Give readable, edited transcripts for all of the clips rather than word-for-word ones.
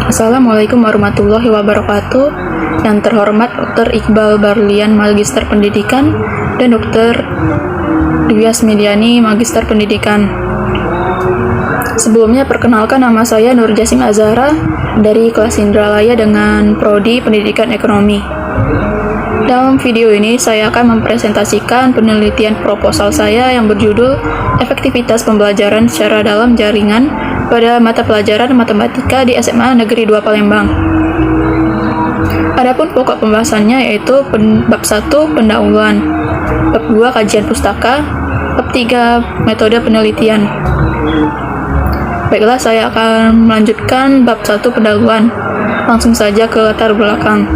Assalamualaikum warahmatullahi wabarakatuh. Yang terhormat Dr. Iqbal Barlian, Magister Pendidikan, dan Dr. Dwi Asmidiani, Magister Pendidikan. Sebelumnya perkenalkan, nama saya Nur Jasim Azhara dari kelas Indralaya dengan Prodi Pendidikan Ekonomi. Dalam video ini saya akan mempresentasikan penelitian proposal saya yang berjudul Efektivitas Pembelajaran Secara Dalam Jaringan pada mata pelajaran matematika di SMA Negeri 2 Palembang. Adapun pokok pembahasannya yaitu bab 1 pendahuluan, bab 2 kajian pustaka, bab 3 metode penelitian. Baiklah, saya akan melanjutkan bab 1 pendahuluan. Langsung saja ke latar belakang.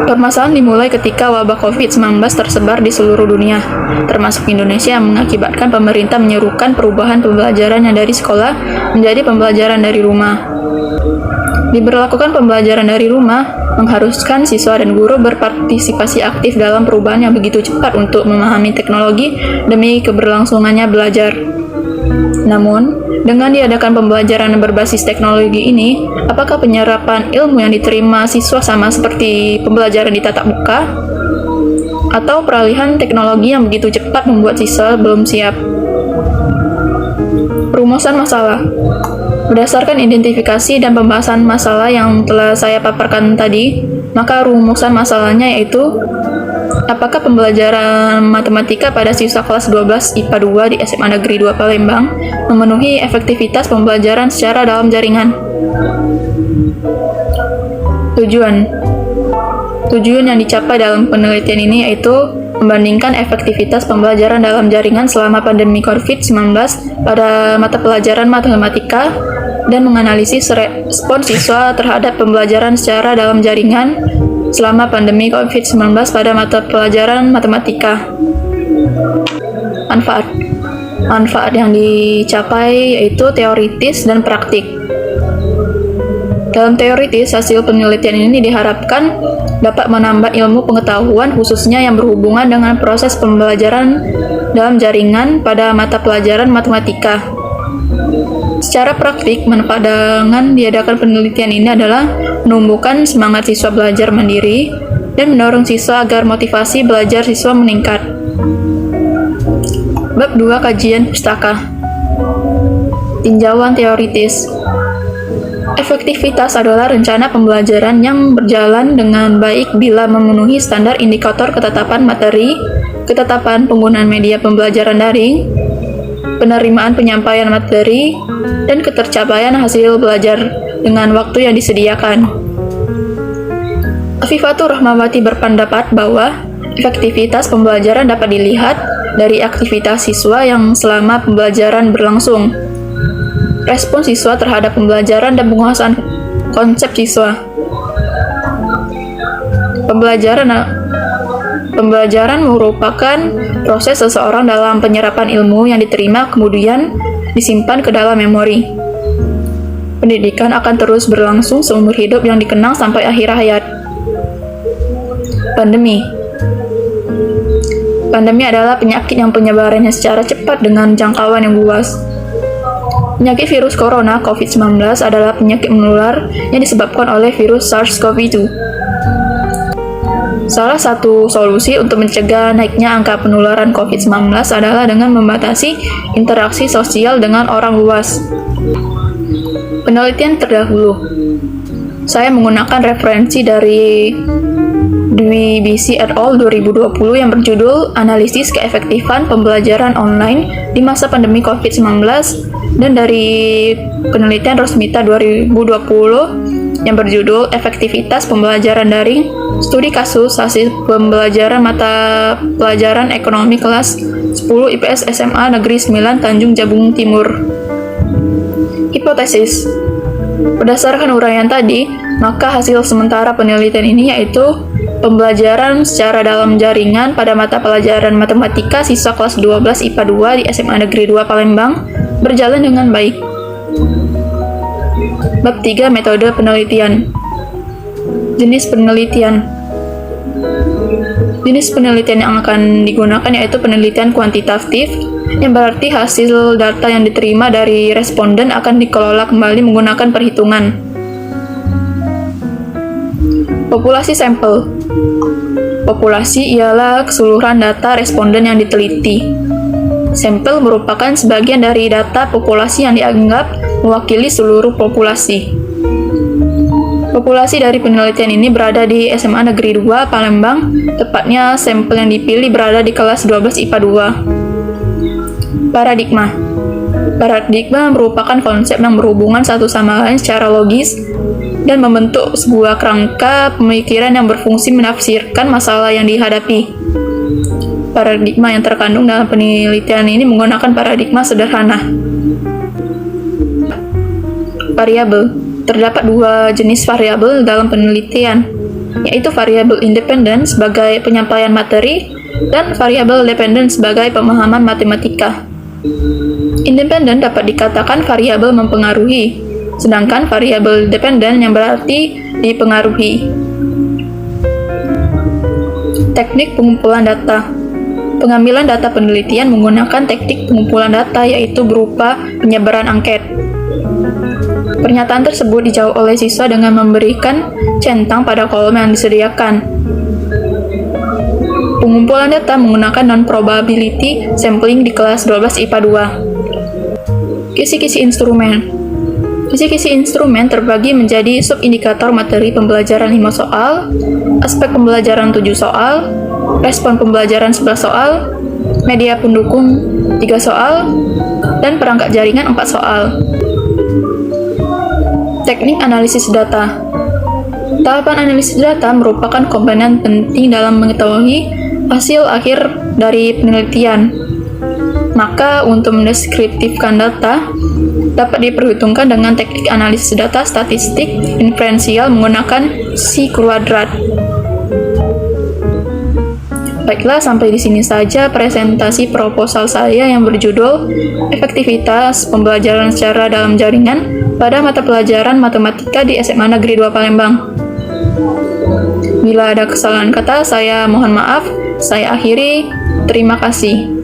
Permasalahan dimulai ketika wabah COVID-19 tersebar di seluruh dunia, termasuk Indonesia, yang mengakibatkan pemerintah menyerukan perubahan pembelajaran yang dari sekolah menjadi pembelajaran dari rumah. Diberlakukan pembelajaran dari rumah mengharuskan siswa dan guru berpartisipasi aktif dalam perubahan yang begitu cepat untuk memahami teknologi demi keberlangsungannya belajar. Namun, dengan diadakan pembelajaran berbasis teknologi ini, apakah penyerapan ilmu yang diterima siswa sama seperti pembelajaran di tatap muka? Atau peralihan teknologi yang begitu cepat membuat siswa belum siap? Rumusan masalah. Berdasarkan identifikasi dan pembahasan masalah yang telah saya paparkan tadi, maka rumusan masalahnya yaitu apakah pembelajaran matematika pada siswa kelas 12 IPA 2 di SMA Negeri 2 Palembang memenuhi efektivitas pembelajaran secara dalam jaringan? Tujuan yang dicapai dalam penelitian ini yaitu membandingkan efektivitas pembelajaran dalam jaringan selama pandemi COVID-19 pada mata pelajaran matematika dan menganalisis respon siswa terhadap pembelajaran secara dalam jaringan selama pandemi COVID-19 pada mata pelajaran matematika. Manfaat yang dicapai yaitu teoritis dan praktik. Dalam teoritis, hasil penelitian ini diharapkan dapat menambah ilmu pengetahuan khususnya yang berhubungan dengan proses pembelajaran dalam jaringan pada mata pelajaran matematika. Secara praktik, manfaat dengan diadakan penelitian ini adalah menumbuhkan semangat siswa belajar mandiri dan mendorong siswa agar motivasi belajar siswa meningkat. Bab 2 kajian pustaka. Tinjauan teoritis. Efektivitas adalah rencana pembelajaran yang berjalan dengan baik bila memenuhi standar indikator ketetapan materi, ketetapan penggunaan media pembelajaran daring, penerimaan penyampaian materi, dan ketercapaian hasil belajar dengan waktu yang disediakan. Afifatur Rahmawati berpendapat bahwa efektivitas pembelajaran dapat dilihat dari aktivitas siswa yang selama pembelajaran berlangsung, respon siswa terhadap pembelajaran dan penguasaan konsep siswa. Pembelajaran merupakan proses seseorang dalam penyerapan ilmu yang diterima kemudian disimpan ke dalam memori. Pendidikan akan terus berlangsung seumur hidup yang dikenang sampai akhir hayat. Pandemi adalah penyakit yang penyebarannya secara cepat dengan jangkauan yang luas. Penyakit virus corona COVID-19 adalah penyakit menular yang disebabkan oleh virus SARS-CoV-2. Salah satu solusi untuk mencegah naiknya angka penularan COVID-19 adalah dengan membatasi interaksi sosial dengan orang luas. Penelitian terdahulu. Saya menggunakan referensi dari Dwi BC et al. 2020 yang berjudul Analisis Keefektifan Pembelajaran Online di Masa Pandemi COVID-19 dan dari penelitian Rosmita 2020 yang berjudul Efektivitas Pembelajaran Daring, Studi Kasus Hasil Pembelajaran Mata Pelajaran Ekonomi Kelas 10 IPS SMA Negeri 9 Tanjung Jabung Timur. Hipotesis. Berdasarkan uraian tadi, maka hasil sementara penelitian ini yaitu pembelajaran secara dalam jaringan pada mata pelajaran matematika siswa kelas 12 IPA 2 di SMA Negeri 2 Palembang berjalan dengan baik. Bab 3 metode penelitian. Jenis penelitian. Jenis penelitian yang akan digunakan yaitu penelitian kuantitatif, yang berarti hasil data yang diterima dari responden akan dikelola kembali menggunakan perhitungan. Populasi sampel. Populasi ialah keseluruhan data responden yang diteliti. Sampel merupakan sebagian dari data populasi yang dianggap mewakili seluruh populasi. Populasi dari penelitian ini berada di SMA Negeri 2 Palembang, tepatnya sampel yang dipilih berada di kelas 12 IPA 2. Paradigma. Paradigma merupakan konsep yang berhubungan satu sama lain secara logis dan membentuk sebuah kerangka pemikiran yang berfungsi menafsirkan masalah yang dihadapi. Paradigma yang terkandung dalam penelitian ini menggunakan paradigma sederhana. Variabel. Terdapat dua jenis variabel dalam penelitian, yaitu variabel independen sebagai penyampaian materi dan variabel dependen sebagai pemahaman matematika. Independen dapat dikatakan variabel mempengaruhi, sedangkan variabel dependen yang berarti dipengaruhi. Teknik pengumpulan data. Pengambilan data penelitian menggunakan teknik pengumpulan data, yaitu berupa penyebaran angket. Pernyataan tersebut dijawab oleh siswa dengan memberikan centang pada kolom yang disediakan. Pengumpulan data menggunakan non-probability sampling di kelas 12 IPA 2. Kisi-kisi instrumen. Kisi-kisi instrumen terbagi menjadi subindikator materi pembelajaran 5 soal, aspek pembelajaran 7 soal, respon pembelajaran 11 soal, media pendukung 3 soal, dan perangkat jaringan 4 soal. Teknik analisis data. Tahapan analisis data merupakan komponen penting dalam mengetahui hasil akhir dari penelitian. Maka, untuk mendeskriptifkan data, dapat diperhitungkan dengan teknik analisis data statistik inferensial menggunakan si kuadrat. Baiklah, sampai di sini saja presentasi proposal saya yang berjudul Efektivitas Pembelajaran Secara Dalam Jaringan pada mata pelajaran matematika di SMA Negeri 2 Palembang. Bila ada kesalahan kata, saya mohon maaf. Saya akhiri. Terima kasih.